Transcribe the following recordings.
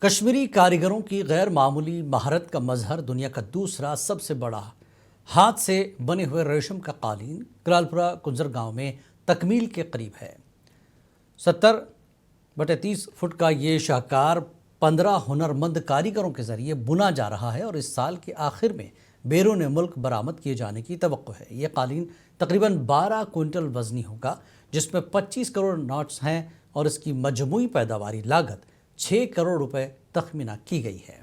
کشمیری کاریگروں کی غیر معمولی مہارت کا مظہر دنیا کا دوسرا سب سے بڑا ہاتھ سے بنے ہوئے ریشم کا قالین کرالپورہ کنزر گاؤں میں تکمیل کے قریب ہے۔ 70/30 فٹ کا یہ شاہکار 15 ہنرمند کاریگروں کے ذریعے بنا جا رہا ہے اور اس سال کے آخر میں بیرون ملک برآمد کیے جانے کی توقع ہے۔ یہ قالین تقریباً 12 کوئنٹل وزنی ہوگا، جس میں 25 کروڑ ناٹس ہیں اور اس کی مجموعی پیداواری لاگت 6 کروڑ روپے تخمینہ کی گئی ہے۔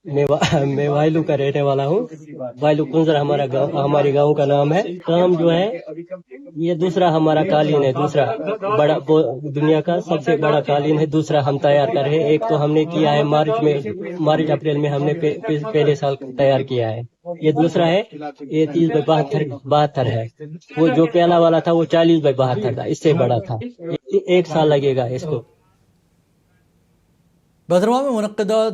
میں وائلو کا رہنے والا ہوں۔ وائلو کنزر ہمارے گاؤں کا نام ہے۔ کام جو ہے یہ دوسرا ہمارا قالین ہے، دوسرا بڑا دنیا کا سب سے بڑا قالین ہے، دوسرا ہم تیار کر رہے ہیں۔ ایک تو ہم نے کیا ہے مارچ اپریل میں ہم نے پہلے سال تیار کیا ہے، یہ دوسرا ہے، یہ 30/72 ہے۔ وہ جو پہلا والا تھا وہ 40/72 تھا، اس سے بڑا تھا۔ 1 سال لگے گا اس کو۔ بھدرواہ میں منعقدہ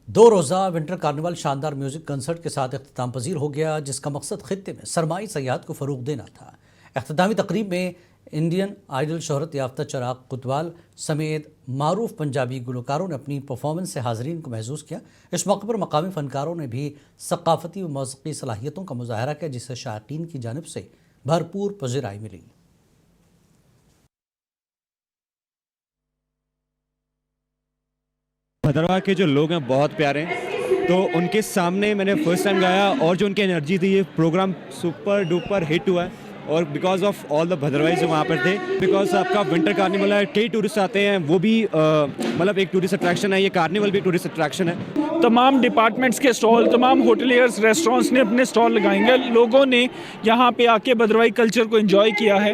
دو روزہ ونٹر کارنیول شاندار میوزک کنسرٹ کے ساتھ اختتام پذیر ہو گیا، جس کا مقصد خطے میں سرمائی سیاحت کو فروغ دینا تھا۔ اختتامی تقریب میں انڈین آئیڈل شہرت یافتہ چراغ کوتوال سمیت معروف پنجابی گلوکاروں نے اپنی پرفارمنس سے حاضرین کو محظوظ کیا۔ اس موقع پر مقامی فنکاروں نے بھی ثقافتی و موسیقی صلاحیتوں کا مظاہرہ کیا، جس سے شائقین کی جانب سے بھرپور پذیرائی ملی۔ بھدرواہ کے جو لوگ ہیں بہت پیارے ہیں، تو ان کے سامنے میں نے فرسٹ ٹائم گایا اور جو ان کی انرجی تھی، یہ پروگرام سپر ڈوپر ہٹ ہوا ہے اور بیکاز آف آل دا بھدروائیز جو وہاں پر تھے، بیکاز آپ کا ونٹر کارنیول ہے، کئی ٹورسٹ آتے ہیں، وہ بھی مطلب ایک ٹورسٹ اٹریکشن ہے، یہ کارنیول بھی ٹورسٹ اٹریکشن ہے۔ تمام ڈپارٹمنٹس کے سٹال، تمام ہوٹلیئرز ریسٹورنٹس نے اپنے سٹال لگائیں گے۔ لوگوں نے یہاں پہ آ کے بھدروائی کلچر کو انجوائے کیا ہے،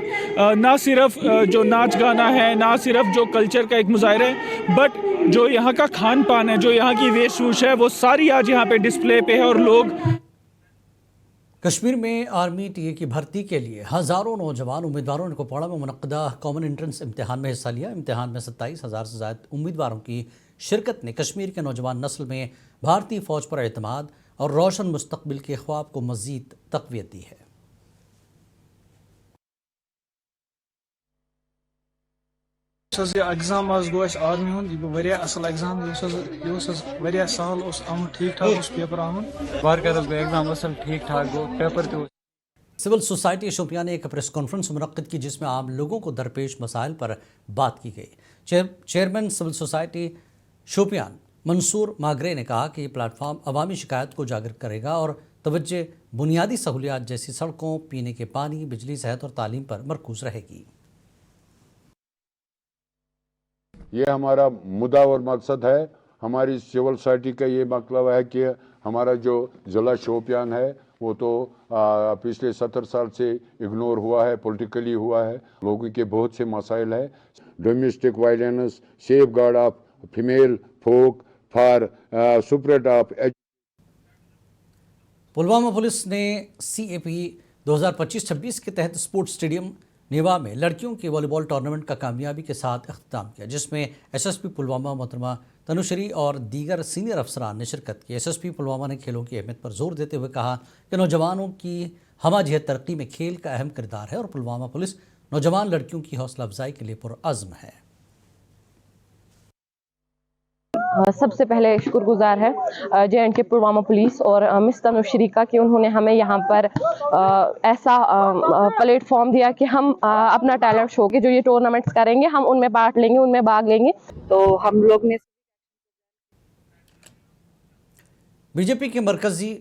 نہ صرف جو ناچ گانا ہے، نہ صرف جو کلچر کا ایک مظاہرہ ہے، بٹ جو یہاں کا کھان پان ہے، جو یہاں کی ویش ووش ہے، وہ ساری آج یہاں پہ ڈسپلے پہ ہے۔ اور لوگ کشمیر میں آرمی ٹی اے کی بھرتی کے لیے ہزاروں نوجوان امیدواروں نے کپواڑہ میں منعقدہ کامن انٹرنس امتحان میں حصہ لیا۔ امتحان میں 27,000 سے زائد امیدواروں کی شرکت نے کشمیر کے نوجوان نسل میں بھارتی فوج پر اعتماد اور روشن مستقبل کے خواب کو مزید تقویت دی ہے۔ ایگزام گو اس آرمی ہند یہ گو اصل ایگزام، یہ سہل آمت، ٹھیک ٹھاک پیپر آمت بارکت ایگزام اصل ٹھیک ٹھاک گو پیپر تہ۔ سول سوسائٹی شوپیان نے ایک پریس کانفرنس منعقد کی، جس میں عام لوگوں کو درپیش مسائل پر بات کی گئی۔ چیئرمین سول سوسائٹی شوپیان منصور ماگرے نے کہا کہ یہ پلیٹ فارم عوامی شکایت کو اجاگر کرے گا اور توجہ بنیادی سہولیات جیسی سڑکوں، پینے کے پانی، بجلی، صحت اور تعلیم پر مرکوز رہے گی۔ یہ ہمارا مدعا اور مقصد ہے۔ ہماری سول سوسائٹی کا یہ مطلب ہے کہ ہمارا جو ضلع شوپیان ہے وہ تو پچھلے 70 سال سے اگنور ہوا ہے، پولیٹیکلی ہوا ہے۔ لوگوں کے بہت سے مسائل ہیں، domestic violence, safe guard of female folk, for spirit of. Pulwama police نے CAP 2025-26 کے تحت اسپورٹس اسٹیڈیم نیوا میں لڑکیوں کے والی بال ٹورنامنٹ کا کامیابی کے ساتھ اختتام کیا، جس میں SSP پلوامہ محترمہ تنوشری اور دیگر سینئر افسران نے شرکت کی۔ SSP پلوامہ نے کھیلوں کی اہمیت پر زور دیتے ہوئے کہا کہ نوجوانوں کی ہمہ جہت ترقی میں کھیل کا اہم کردار ہے اور پلوامہ پولیس نوجوان لڑکیوں کی حوصلہ افزائی کے لیے پرعزم ہے۔ سب سے پہلے شکر گزار ہے JNK پلوامہ پولیس اور مس تنوشری کا کہ انہوں نے ہمیں یہاں پر ایسا پلیٹ فارم دیا کہ ہم اپنا ٹیلنٹ شو کے جو یہ ٹورنامنٹس کریں گے، ہم ان میں پارٹ لیں گے، ان میں بھاگ لیں گے۔ تو ہم لوگ نے BJP کے مرکزی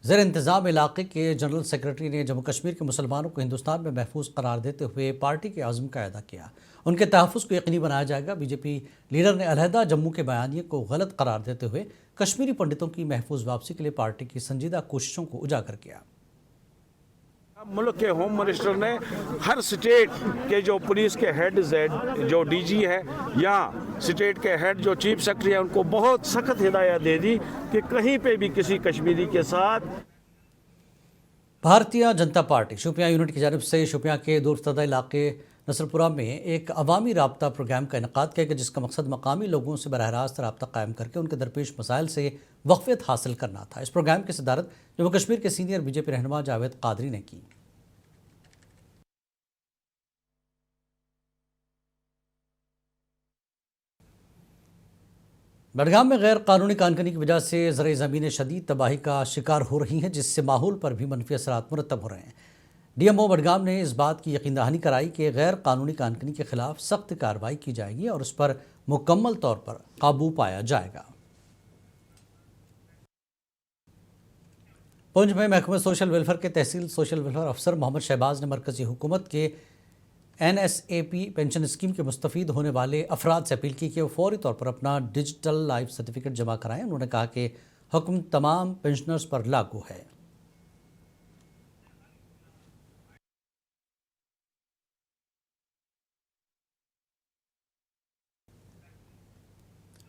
زیر انتظام علاقے کے جنرل سیکرٹری نے جموں کشمیر کے مسلمانوں کو ہندوستان میں محفوظ قرار دیتے ہوئے پارٹی کے عزم کا اعادہ کیا۔ ان کے تحفظ کو یقینی بنایا جائے گا۔ BJP لیڈر نے علیحدہ جموں کے بیانیے کو غلط قرار دیتے ہوئے کشمیری پنڈتوں کی محفوظ واپسی کے لیے پارٹی کی سنجیدہ کوششوں کو اجاگر کیا۔ ملک کے ہوم منسٹر نے ہر سٹیٹ کے جو پولیس کے ہیڈز ہے، جو DG ہے یا سٹیٹ کے ہیڈ جو چیف سیکرٹری ہے، ان کو بہت سخت ہدایت دے دی کہ کہیں پہ بھی کسی کشمیری کے ساتھ۔ بھارتیہ جنتا پارٹی شوپیان یونٹ کی جانب سے شوپیان کے دورفتدہ علاقے نصرپورہ میں ایک عوامی رابطہ پروگرام کا انعقاد کیا گیا، جس کا مقصد مقامی لوگوں سے براہ راست رابطہ قائم کر کے ان کے درپیش مسائل سے واقفیت حاصل کرنا تھا۔ اس پروگرام کی صدارت جموں کشمیر کے سینئر BJP رہنما جاوید قادری نے کی۔ بڈگام میں غیر قانونی کانکنی کی وجہ سے زرعی زمینیں شدید تباہی کا شکار ہو رہی ہیں، جس سے ماحول پر بھی منفی اثرات مرتب ہو رہے ہیں۔ ڈی ایم او بڈگام نے اس بات کی یقین دہانی کرائی کہ غیر قانونی کانکنی کے خلاف سخت کارروائی کی جائے گی اور اس پر مکمل طور پر قابو پایا جائے گا۔ پنچ میں محکمہ سوشل ویلفیئر کے تحصیل سوشل ویلفیئر افسر محمد شہباز نے مرکزی حکومت کے NSAP پینشن اسکیم کے مستفید ہونے والے افراد سے اپیل کی کہ وہ فوری طور پر اپنا ڈیجیٹل لائف سرٹیفکیٹ جمع کرائیں۔ انہوں نے کہا کہ حکم تمام پینشنرز پر لاگو ہے۔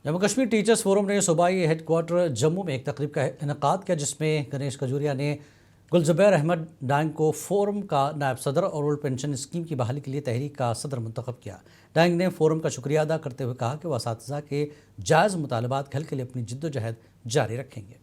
جموں کشمیر ٹیچرز فورم نے صوبائی ہیڈ کوارٹر جموں میں ایک تقریب کا انعقاد کیا، جس میں گنیش کھجوریا نے گلزبیر احمد ڈانگ کو فورم کا نائب صدر اور اولڈ پینشن اسکیم کی بحالی کے لیے تحریک کا صدر منتخب کیا۔ ڈانگ نے فورم کا شکریہ ادا کرتے ہوئے کہا کہ وہ اساتذہ کے جائز مطالبات کے حل کے لیے اپنی جد و جہد جاری رکھیں گے۔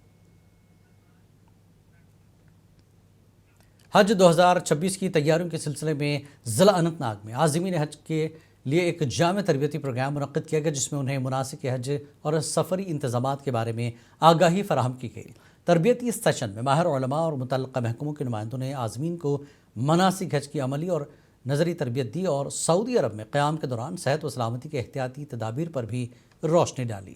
حج 2026 کی تیاریوں کے سلسلے میں ضلع اننت ناگ میں عازمین حج کے لیے ایک جامع تربیتی پروگرام منعقد کیا گیا، جس میں انہیں مناسک حج اور سفری انتظامات کے بارے میں آگاہی فراہم کی گئی۔ تربیتی سیشن میں ماہر علماء اور متعلقہ محکموں کے نمائندوں نے عازمین کو مناسک حج کی عملی اور نظری تربیت دی اور سعودی عرب میں قیام کے دوران صحت و سلامتی کے احتیاطی تدابیر پر بھی روشنی ڈالی۔